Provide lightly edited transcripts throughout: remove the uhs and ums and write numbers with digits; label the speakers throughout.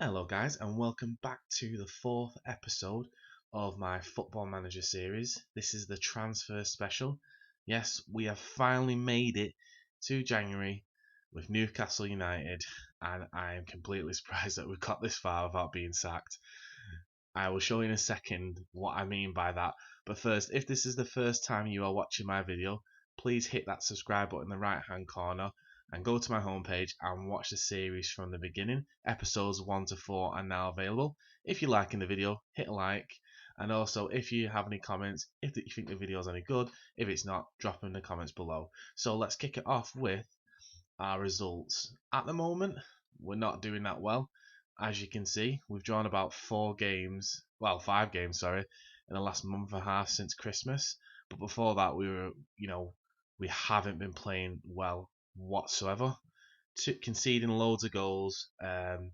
Speaker 1: Hello guys and welcome back to the fourth episode of my Football Manager series. This is the transfer special. Yes, we have finally made it to January with Newcastle United, and I am completely surprised that we've got this far without being sacked. I will show you in a second what I mean by that, but first, if this is the first time you are watching my video, please hit that subscribe button in the right hand corner and go to my homepage and watch the series from the beginning. Episodes 1 to 4 are now available. If you're liking the video, hit a like, and also if you have any comments, if you think the video is any good, if it's not, drop them in the comments below. So let's kick it off with our results. At the moment, we're not doing that well. As you can see, we've drawn about 5 games, sorry, in the last month and a half since Christmas. But before that, we haven't been playing well whatsoever, conceding loads of goals and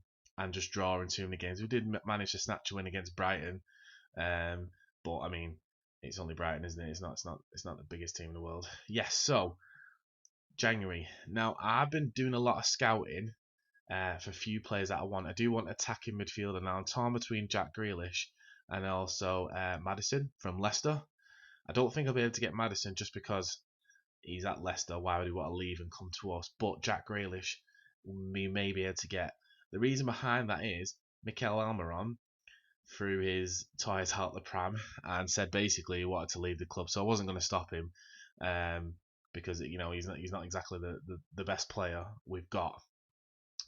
Speaker 1: just drawing too many games. We did manage to snatch a win against Brighton, but I mean, it's only Brighton, isn't it? It's not the biggest team in the world. Yes, so January. Now I've been doing a lot of scouting for a few players that I want. I do want attacking midfielder. Now I'm torn between Jack Grealish and also Maddison from Leicester. I don't think I'll be able to get Maddison just because he's at Leicester. Why would he want to leave and come to us? But Jack Grealish, we may be able to get. The reason behind that is Mikel Almiron threw his toys out the pram and said basically he wanted to leave the club. So I wasn't going to stop him because he's not exactly the best player we've got.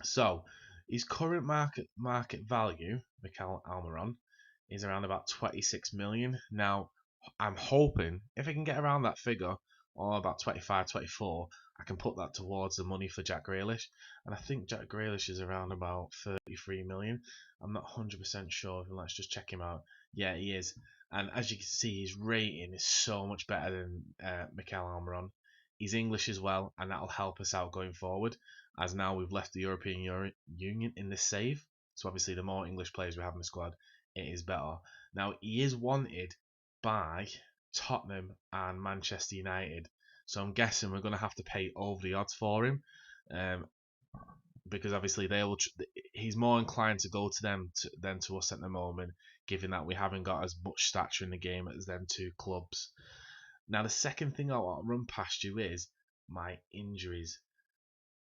Speaker 1: So his current market value, Mikel Almiron, is around about 26 million. Now I'm hoping if I can get around that figure, or about 25, 24, I can put that towards the money for Jack Grealish. And I think Jack Grealish is around about 33 million. I'm not 100% sure. Let's just check him out. Yeah, he is. And as you can see, his rating is so much better than Mikel Almiron. He's English as well, and that'll help us out going forward, as now we've left the European Union in this save. So obviously the more English players we have in the squad, it is better. Now he is wanted by Tottenham and Manchester United, so I'm guessing we're going to have to pay over the odds for him, because obviously he's more inclined to go to them than to us at the moment, given that we haven't got as much stature in the game as them two clubs. Now the second thing I want to run past you is my injuries.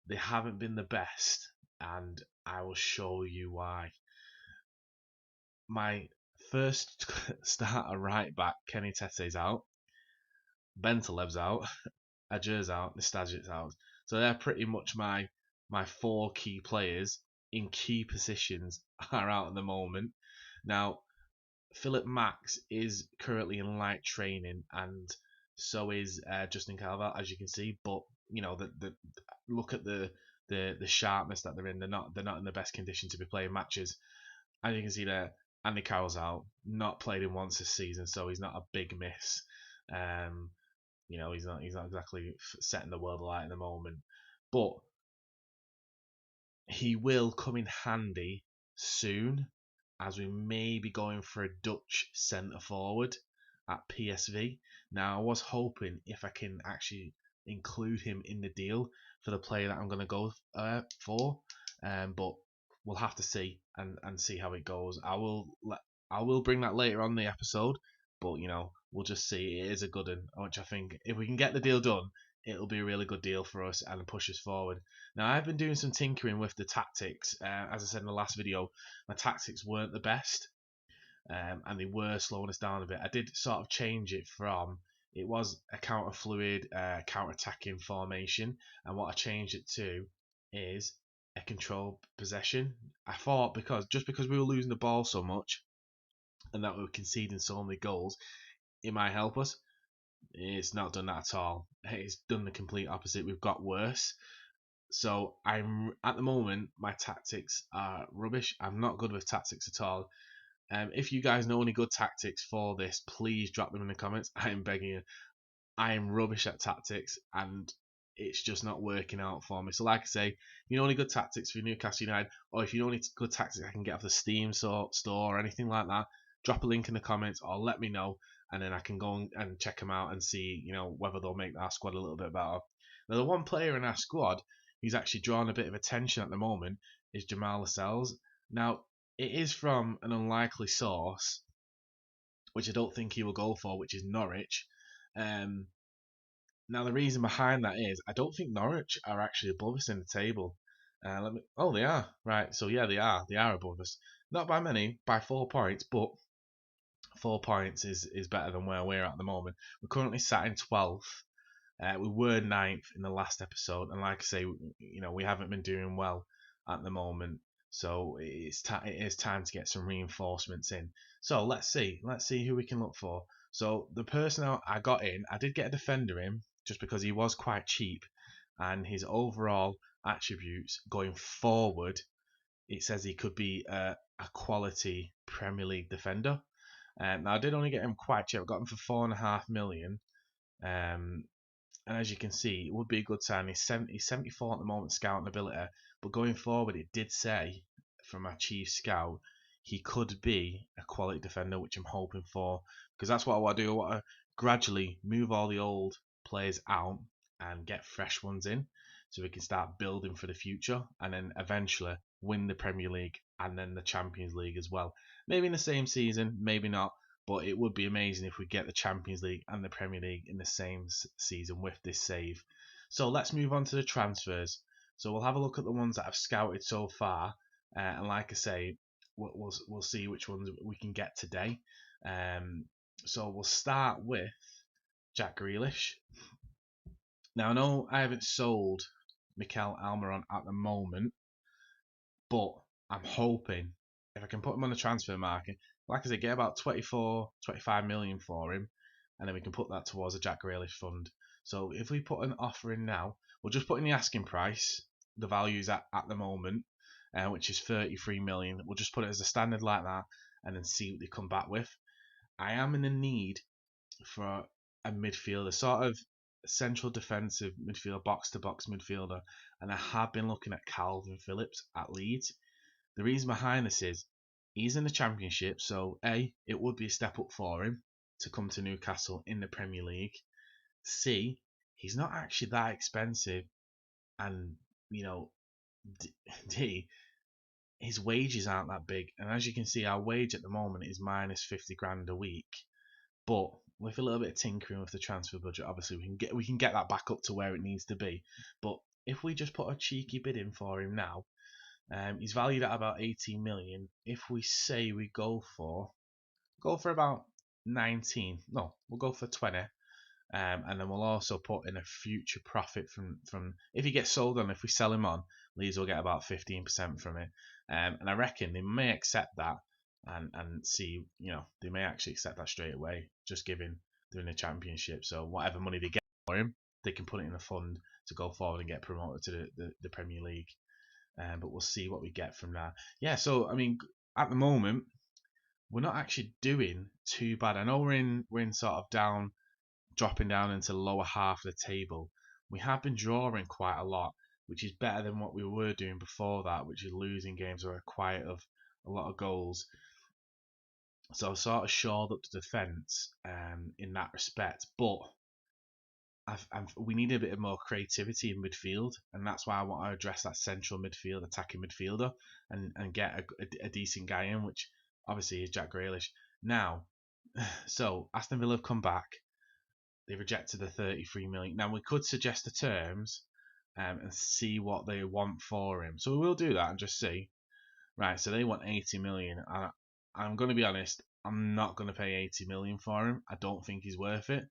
Speaker 1: They haven't been the best, and I will show you why. My first starter right back, Kenny Tete's out, Bentaleb's out, Ajur's out, Nastajic's out. So they're pretty much my 4 key players in key positions are out at the moment. Now, Philip Max is currently in light training, and so is Justin Calvert, as you can see. But look at the sharpness that they're in. They're not in the best condition to be playing matches. As you can see there, Andy Carroll's out, not played in once this season, so he's not a big miss. He's not exactly setting the world alight at the moment, but he will come in handy soon, as we may be going for a Dutch centre forward at PSV. Now I was hoping if I can actually include him in the deal for the player that I'm going to go for, but we'll have to see and see how it goes. I will bring that later on in the episode, but we'll just see. It is a good one, which I think if we can get the deal done, it'll be a really good deal for us and push us forward. Now I've been doing some tinkering with the tactics. As I said in the last video, my tactics weren't the best, and they were slowing us down a bit. I did sort of change it from, it was a counter fluid, counter attacking formation, and what I changed it to is a controlled possession. I thought because we were losing the ball so much and that we were conceding so many goals, it might help us. It's not done that at all. It's done the complete opposite. We've got worse. So I'm at the moment, my tactics are rubbish. I'm not good with tactics at all. If you guys know any good tactics for this, please drop them in the comments. I am begging you. I am rubbish at tactics, and it's just not working out for me. So like I say, if you know any good tactics for Newcastle United, or if you know any good tactics I can get off the Steam store or anything like that, drop a link in the comments or let me know, and then I can go and check them out and see whether they'll make our squad a little bit better. Now the one player in our squad who's actually drawn a bit of attention at the moment is Jamal Lascelles. Now it is from an unlikely source, which I don't think he will go for, which is Norwich. Um, Now the reason behind that is I don't think Norwich are actually above us in the table. Oh, they are right. So yeah, they are. They are above us. Not by many, by 4 points, but 4 points is better than where we're at the moment. We're currently sat in 12th. We were ninth in the last episode, and like I say, we haven't been doing well at the moment. So it is time to get some reinforcements in. So let's see who we can look for. So the person I got in, I did get a defender in just because he was quite cheap, and his overall attributes going forward, it says he could be a quality Premier League defender. Now I did only get him quite cheap. I got him for 4.5 million. Um, and as you can see, it would be a good sign. He's 74 at the moment, scouting ability, but going forward, it did say from our chief scout he could be a quality defender, which I'm hoping for, because that's what I want to do. I want to gradually move all the old players out and get fresh ones in, so we can start building for the future, and then eventually win the Premier League and then the Champions League as well. Maybe in the same season, maybe not. But it would be amazing if we get the Champions League and the Premier League in the same season with this save. So let's move on to the transfers. So we'll have a look at the ones that I've scouted so far, and like I say, we'll see which ones we can get today. So we'll start with Jack Grealish. Now I know I haven't sold Mikel Almiron at the moment, but I'm hoping if I can put him on the transfer market, like I said, get about 24, 25 million for him, and then we can put that towards a Jack Grealish fund. So if we put an offer in now, we'll just put in the asking price, the values at the moment, which is 33 million. We'll just put it as a standard like that, and then see what they come back with. I am in the need for a midfielder, sort of central defensive midfielder, box to box midfielder, and I have been looking at Calvin Phillips at Leeds. The reason behind this is he's in the Championship, so A, it would be a step up for him to come to Newcastle in the Premier League. C, he's not actually that expensive, and you know, D, his wages aren't that big. And as you can see, our wage at the moment is minus 50 grand a week. But with a little bit of tinkering with the transfer budget, obviously we can get that back up to where it needs to be. But if we just put a cheeky bid in for him now, he's valued at about 18 million. If we say we go for about 19, no, we'll go for 20. And then we'll also put in a future profit from if he gets sold on. If we sell him on, Leeds will get about 15% from it. And I reckon they may accept that and see, they may actually accept that straight away, just given they're in the Championship. So whatever money they get for him, they can put it in a fund to go forward and get promoted to the Premier League. But we'll see what we get from that. Yeah, so I mean, at the moment, we're not actually doing too bad. I know we're in sort of dropping down into the lower half of the table. We have been drawing quite a lot, which is better than what we were doing before that, which is losing games or quiet of a lot of goals. So I've sort of shored up the defence in that respect, but we need a bit of more creativity in midfield, and that's why I want to address that central midfield, attacking midfielder, and get a decent guy in, which obviously is Jack Grealish. Now, so Aston Villa have come back. They rejected the 33 million. Now we could suggest the terms and see what they want for him. So we will do that and just see. Right, so they want 80 million. I'm going to be honest, I'm not going to pay 80 million for him. I don't think he's worth it.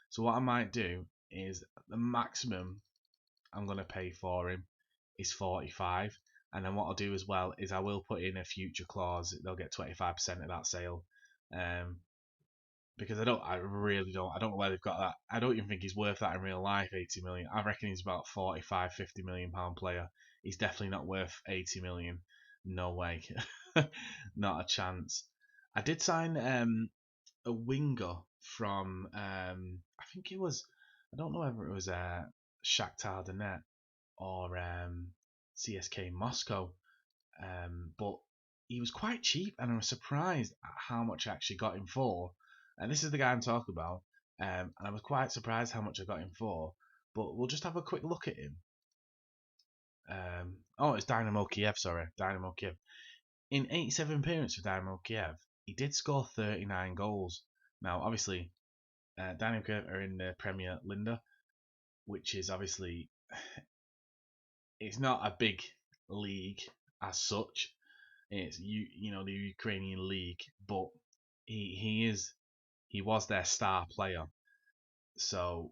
Speaker 1: So what I might do is the maximum I'm going to pay for him is 45. And then what I'll do as well is I will put in a future clause. They'll get 25% of that sale. Because I really don't. I don't know where they've got that. I don't even think he's worth that in real life, 80 million. I reckon he's about 45, 50 million pound player. He's definitely not worth 80 million. No way. Not a chance. I did sign a winger from I think it was, I don't know whether it was Shakhtar Donetsk or CSK Moscow, but he was quite cheap, and I was surprised at how much I actually got him for. And this is the guy I'm talking about, and I was quite surprised how much I got him for. But we'll just have a quick look at him. Oh, it's Dynamo Kiev. Sorry, Dynamo Kiev. In 87 appearances for Dynamo Kiev, he did score 39 goals. Now, obviously, Dynamo Kiev are in the Premier Linda, which is obviously it's not a big league as such. It's the Ukrainian league, but he was their star player. So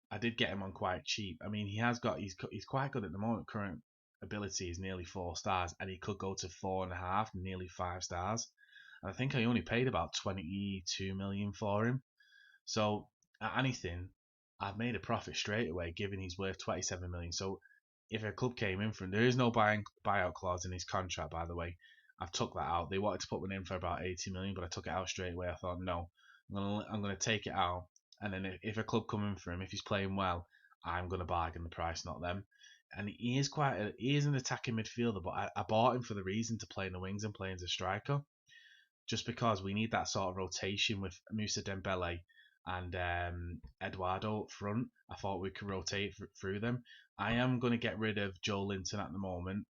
Speaker 1: I did get him on quite cheap. I mean, he's quite good at the moment. Current ability is nearly 4 stars, and he could go to 4.5, nearly 5 stars. And I think I only paid about 22 million for him. So at anything, I've made a profit straight away, given he's worth 27 million. So if a club came in for him, there is no buyout clause in his contract, by the way. I've took that out. They wanted to put one in for about 80 million, but I took it out straight away. I thought, no, I'm gonna take it out, and then if a club come in for him, if he's playing well, I'm gonna bargain the price, not them. And he is an attacking midfielder, but I bought him for the reason to play in the wings and play as a striker, just because we need that sort of rotation with Musa Dembele and Eduardo up front. I thought we could rotate through them. I am going to get rid of Joe Linton at the moment.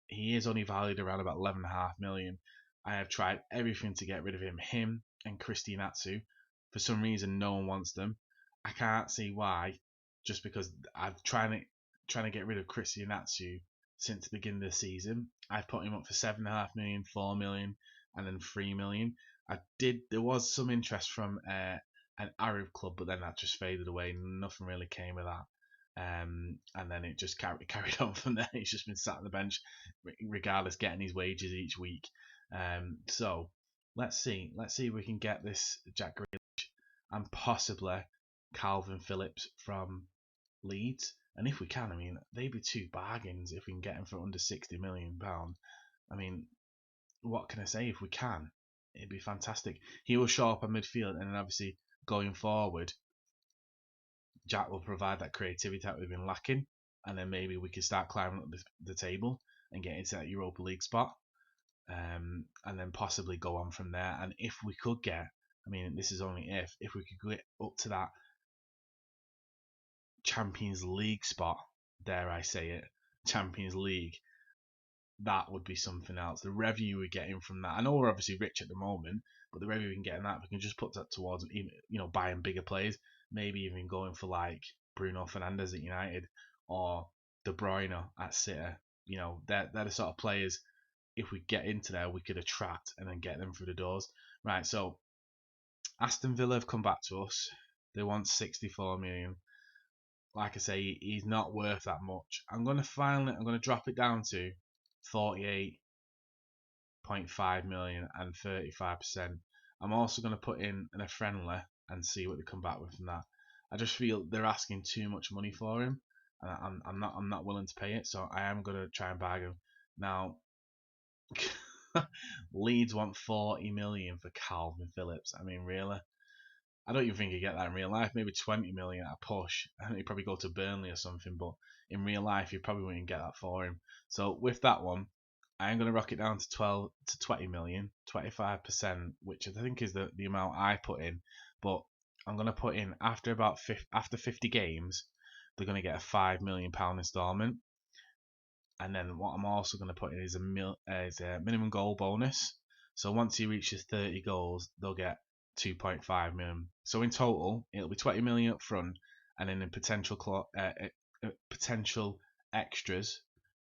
Speaker 1: He is only valued around about 11.5 million. I have tried everything to get rid of him. Him and Christian Atsu. For some reason, no one wants them. I can't see why. Just because I've trying to get rid of Christian Atsu since the beginning of the season. I've put him up for 7.5 million, 4 million, and then 3 million. There was some interest from an Arab club, but then that just faded away. Nothing really came of that. And then it just carried on from there. He's just been sat on the bench, regardless, getting his wages each week. So let's see if we can get this Jack Grealish and possibly Calvin Phillips from Leeds. And if we can, I mean, they'd be two bargains if we can get him for under £60 million. I mean, what can I say? If we can, it'd be fantastic. He will show up on midfield, and then obviously going forward, Jack will provide that creativity that we've been lacking, and then maybe we can start climbing up the table and get into that Europa League spot, and then possibly go on from there. And if we could get, I mean, this is only if we could get up to that Champions League spot, dare I say it, Champions League, that would be something else. The revenue we're getting from that, I know we're obviously rich at the moment, but the revenue we can get in that, we can just put that towards, buying bigger players, maybe even going for like Bruno Fernandes at United or De Bruyne at City. They're the sort of players, if we get into there, we could attract and then get them through the doors. Right, so Aston Villa have come back to us. They want 64 million. Like I say, he's not worth that much. I'm gonna drop it down to 48.5 million and 35%. I'm also gonna put in a friendly and see what they come back with from that. I just feel they're asking too much money for him, and I'm not willing to pay it. So I am gonna try and bargain. Now, Leeds want 40 million for Calvin Phillips. I mean, really? I don't even think you get that in real life. Maybe 20 million at a push. I think you probably go to Burnley or something, but in real life, you probably wouldn't get that for him. So with that one, I am going to rock it down to 12 to 20 million, 25%, which I think is the amount I put in. But I'm going to put in after 50 games, they're going to get a £5 million instalment. And then what I'm also going to put in is a minimum goal bonus. So once he reaches 30 goals, they'll get 2.5 million. So in total, it'll be 20 million up front, and then in potential extras,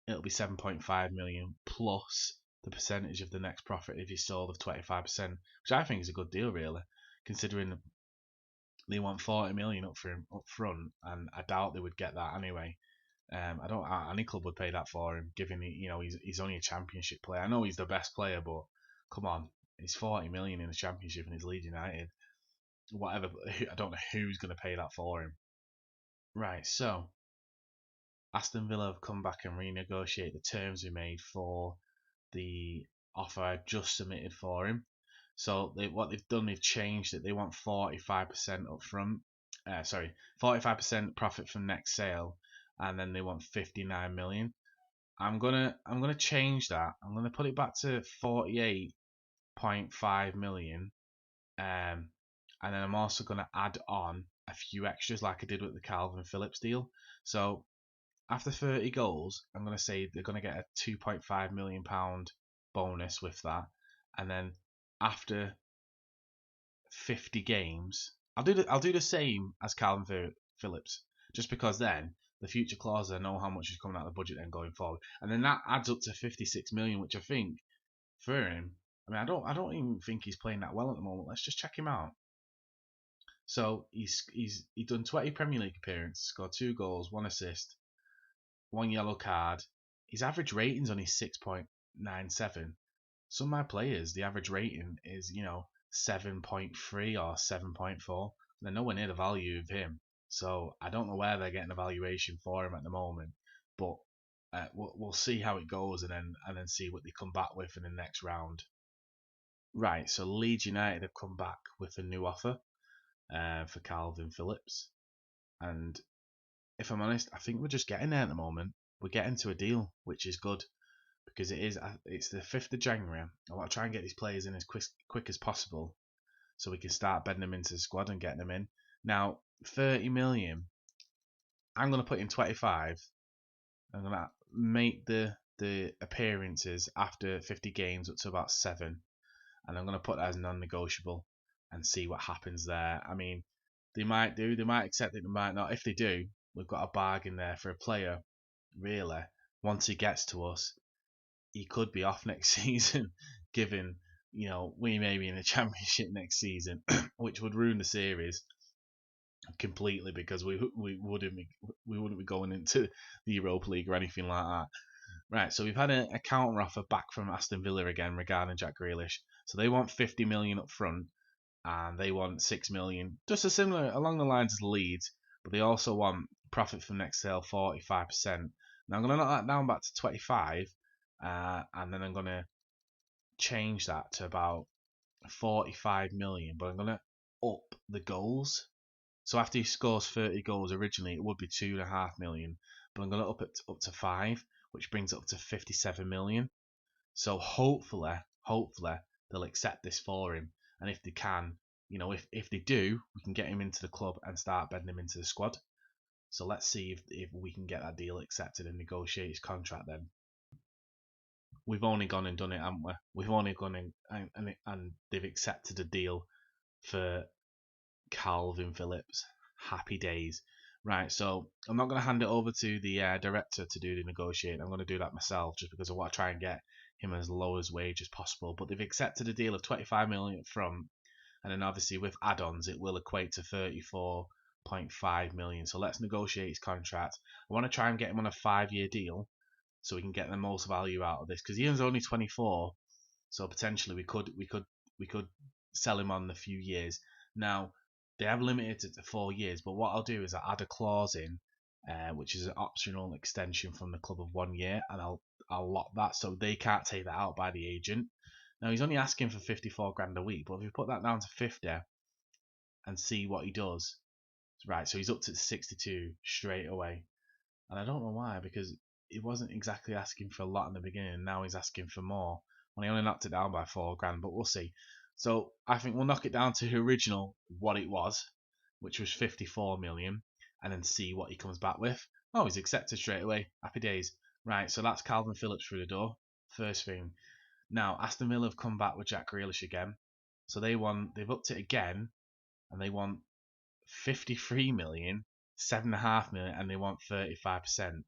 Speaker 1: it'll be 7.5 million plus the percentage of the next profit if he's sold of 25%, which I think is a good deal, really, considering they want 40 million up for him up front, and I doubt they would get that anyway. I don't. Any club would pay that for him, given he's only a Championship player. I know he's the best player, but come on, he's 40 million in the Championship and he's Leeds United. Whatever. I don't know who's going to pay that for him. Right. So Aston Villa have come back and renegotiate the terms we made for the offer I just submitted for him. So what they've done, they've changed it. They want 45% up front. 45% profit from next sale, and then they want 59 million. I'm gonna change that. I'm gonna put it back to 48.5 million. And then I'm also gonna add on a few extras like I did with the Calvin Phillips deal. So after 30 goals, I'm gonna say they're gonna get a 2.5 million pound bonus with that, and then after 50 games, I'll do the same as Calvin Phillips, just because then the future clause I know how much is coming out of the budget then going forward, and then that adds up to 56 million, which I think for him. I mean, I don't even think he's playing that well at the moment. Let's just check him out. So he's done 20 Premier League appearances, scored 2 goals, 1 assist, 1 yellow card. His average rating's only 6.97. Some of my players, the average rating is 7.3 or 7.4. They're nowhere near the value of him. So I don't know where they're getting a valuation for him at the moment, but we'll see how it goes and then see what they come back with in the next round. Right, so Leeds United have come back with a new offer for Calvin Phillips, and if I'm honest, I think we're just getting there at the moment. We're getting to a deal, which is good because it's the 5th of January. I want to try and get these players in as quick as possible so we can start bedding them into the squad and getting them in. Now, 30 million, I'm going to put in 25. I'm going to make the appearances after 50 games up to about 7, and I'm going to put that as non-negotiable and see what happens there. I mean, they might accept it, they might not. If they do, we've got a bargain there for a player, really. Once he gets to us, he could be off next season, given we may be in the Championship next season, which would ruin the series completely because we wouldn't be going into the Europa League or anything like that. Right, so we've had a counter offer back from Aston Villa again regarding Jack Grealish. So they want 50 million up front, and they want 6 million, just a similar along the lines as Leeds, but they also want profit from next sale 45%. Now I'm going to knock that down back to 25, and then I'm going to change that to about 45 million, but I'm going to up the goals. So after he scores 30 goals, originally it would be 2.5 million, but I'm going to up it up to 5, which brings it up to 57 million. So hopefully they'll accept this for him, and if they can, if they do, we can get him into the club and start bedding him into the squad. So let's see if we can get that deal accepted and negotiate his contract then. We've only gone and done it, haven't we? We've only gone in and they've accepted a deal for Calvin Phillips. Happy days. Right, so I'm not going to hand it over to the director to do the negotiating. I'm going to do that myself just because I want to try and get him as low as wage as possible. But they've accepted a deal of 25 million up front, and then obviously with add-ons it will equate to 34.5 million. So let's negotiate his contract. I want to try and get him on a 5-year deal so we can get the most value out of this because Ian's only 24, so potentially we could sell him on a few years. Now they have limited it to 4 years, but what I'll do is I'll add a clause in, which is an optional extension from the club of 1 year, and I'll lock that so they can't take that out by the agent. Now he's only asking for 54 grand a week, but if we put that down to 50 and see what he does, right? So he's up to 62 straight away, and I don't know why, because he wasn't exactly asking for a lot in the beginning, and now he's asking for more. When he only knocked it down by 4 grand, but we'll see. So I think we'll knock it down to the original what it was, which was 54 million, and then see what he comes back with. Oh, he's accepted straight away. Happy days. Right, so that's Calvin Phillips through the door. First thing. Now Aston Villa have come back with Jack Grealish again, so they've upped it again, and they want 53 million, 7.5 million, and they want 35%.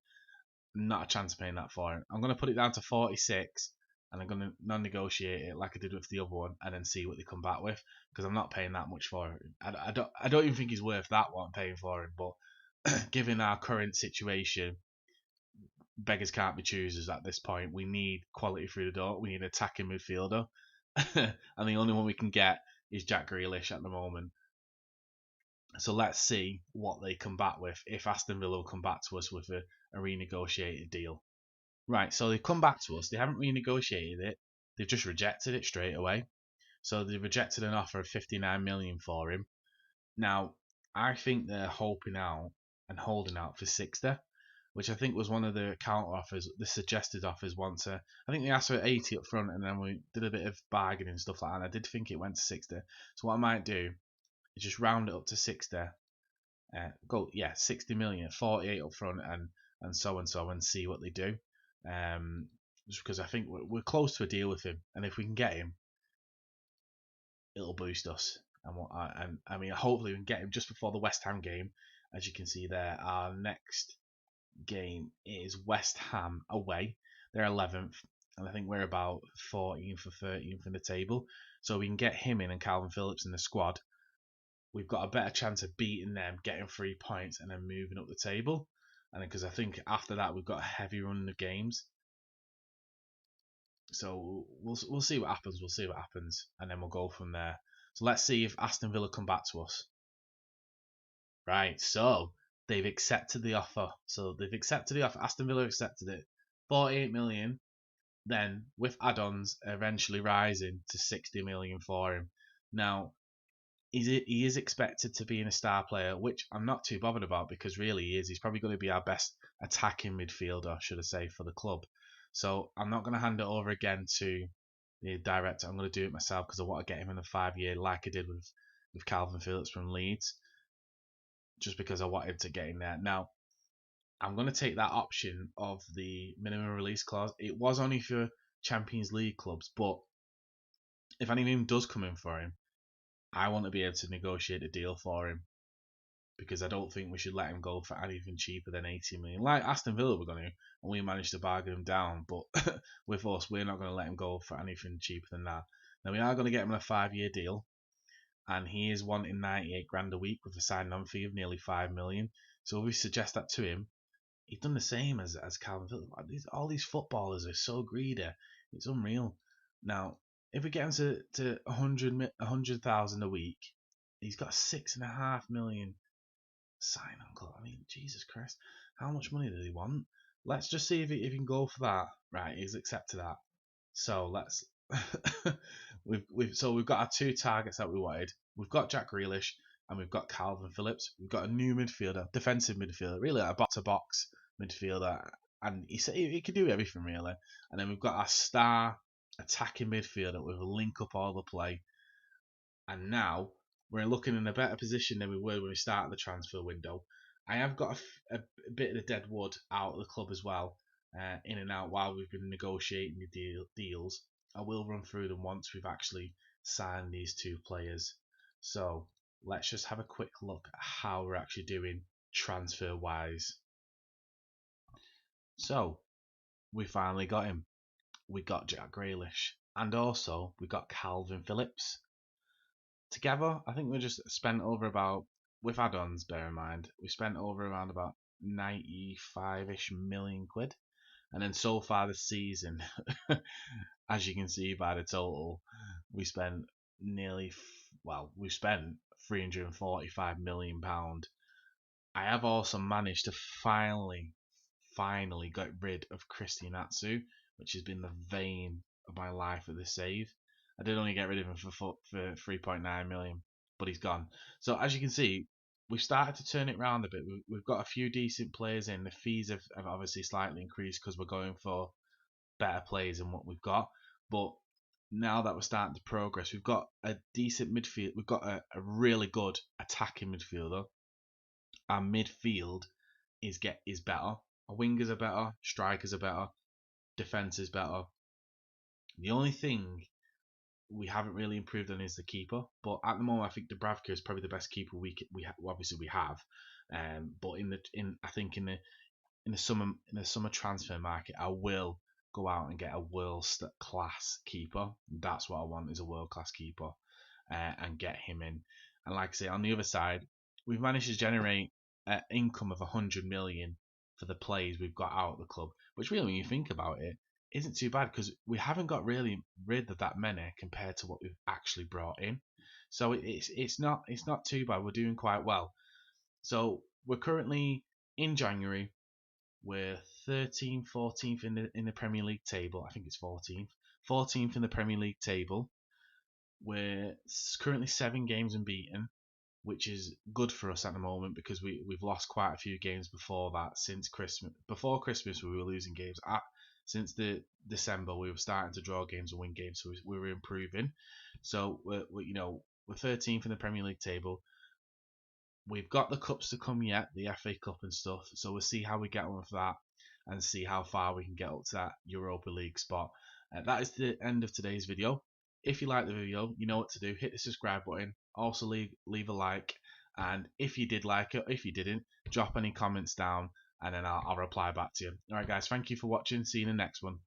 Speaker 1: Not a chance of paying that for him. I'm going to put it down to 46, and I'm going to non-negotiate it like I did with the other one, and then see what they come back with, because I'm not paying that much for it. I don't even think he's worth that what I'm paying for him, but given our current situation, beggars can't be choosers at this point. We need quality through the door. We need an attacking midfielder, and the only one we can get is Jack Grealish at the moment. So let's see what they come back with, if Aston Villa will come back to us with a renegotiated deal. Right, so they've come back to us. They haven't renegotiated it. They've just rejected it straight away. So they've rejected an offer of 59 million for him. Now, I think they're hoping out and holding out for 60, which I think was one of the counter offers, the suggested offers once. I think they asked for 80 up front, and then we did a bit of bargaining and stuff like that. And I did think it went to 60. So what I might do is just round it up to 60. 60 million, 48 up front, and so and see what they do. just because I think we're close to a deal with him, and if we can get him, it'll boost us. And I mean, hopefully we can get him just before the West Ham game. As you can see there, our next game is West Ham away. They're 11th, and I think we're about 14th or 13th in the table. So we can get him in and Calvin Phillips in the squad. We've got a better chance of beating them, getting 3 points, and then moving up the table. And because I think after that we've got a heavy run of games. So we'll see what happens. We'll see what happens, and then we'll go from there. So let's see if Aston Villa come back to us. Right. So they've accepted the offer. Aston Villa accepted it. 48 million. Then with add-ons, eventually rising to 60 million for him. Now he is expected to be a star player, which I'm not too bothered about because really he is. He's probably going to be our best attacking midfielder, should I say, for the club. So I'm not going to hand it over again to the director. I'm going to do it myself because I want to get him in a 5-year, like I did with Calvin Phillips from Leeds, just because I wanted to get in there. Now I'm going to take that option of the minimum release clause. It was only for Champions League clubs, but if anything does come in for him, I want to be able to negotiate a deal for him because I don't think we should let him go for anything cheaper than 80 million. Like Aston Villa were going to, and we managed to bargain him down, but with us, we're not going to let him go for anything cheaper than that. Now we are going to get him on a 5-year deal, and he is wanting 98 grand a week with a sign-on fee of nearly 5 million. So if we suggest that to him, he's done the same as Calvin Phillips. All these footballers are so greedy. It's unreal. Now, if we get him to 100,000 a week, he's got 6.5 million sign on club. I mean, Jesus Christ, how much money does he want? Let's just see if he can go for that. Right, he's accepted that. So let's we've got our two targets that we wanted. We've got Jack Grealish and we've got Calvin Phillips. We've got a new midfielder, defensive midfielder, really like a box to box midfielder, and he can do everything really. And then we've got our star attacking midfielder with a link up all the play. And now we're looking in a better position than we were when we started the transfer window. I have got a bit of the dead wood out of the club as well, in and out while we've been negotiating the deals. I will run through them once we've actually signed these two players. So let's just have a quick look at how we're actually doing transfer wise. So we finally got him. We got Jack Grealish, and also we got Calvin Phillips. Together, I think we just spent over about, with add-ons, bear in mind, we spent over around about 95-ish million quid. And then so far this season, as you can see by the total, we spent we spent £345 million. I have also managed to finally get rid of Christian Atsu, which has been the vein of my life at this save. I did only get rid of him for 3.9 million, but he's gone. So as you can see, we've started to turn it around a bit. We've got a few decent players in. The fees have obviously slightly increased because we're going for better players than what we've got. But now that we're starting to progress, we've got a decent midfield. We've got a really good attacking midfielder. Our midfield is better. Our wingers are better. Strikers are better. Defense is better. The only thing we haven't really improved on is the keeper. But at the moment, I think Dubravka is probably the best keeper obviously we have. But I think in the summer transfer market, I will go out and get a world class keeper. That's what I want, is a world class keeper, and get him in. And like I say, on the other side, we've managed to generate an income of 100 million for the players we've got out of the club, which really, when you think about it, isn't too bad because we haven't got really rid of that many compared to what we've actually brought in. So it's not too bad. We're doing quite well. So we're currently in January. We're 13th, 14th in the Premier League table. I think it's 14th in the Premier League table. We're currently 7 games unbeaten, which is good for us at the moment because we've lost quite a few games before that. Since Christmas, before Christmas, we were losing games. Since the December, we were starting to draw games and win games, so we were improving. So we're 13th in the Premier League table. We've got the cups to come yet, the FA Cup and stuff. So we'll see how we get on with that. and see how far we can get up to that Europa League spot. That is the end of today's video. If you like the video, you know what to do. Hit the subscribe button. Also leave a like. And if you did like it, if you didn't, drop any comments down and then I'll reply back to you. Alright guys, thank you for watching. See you in the next one.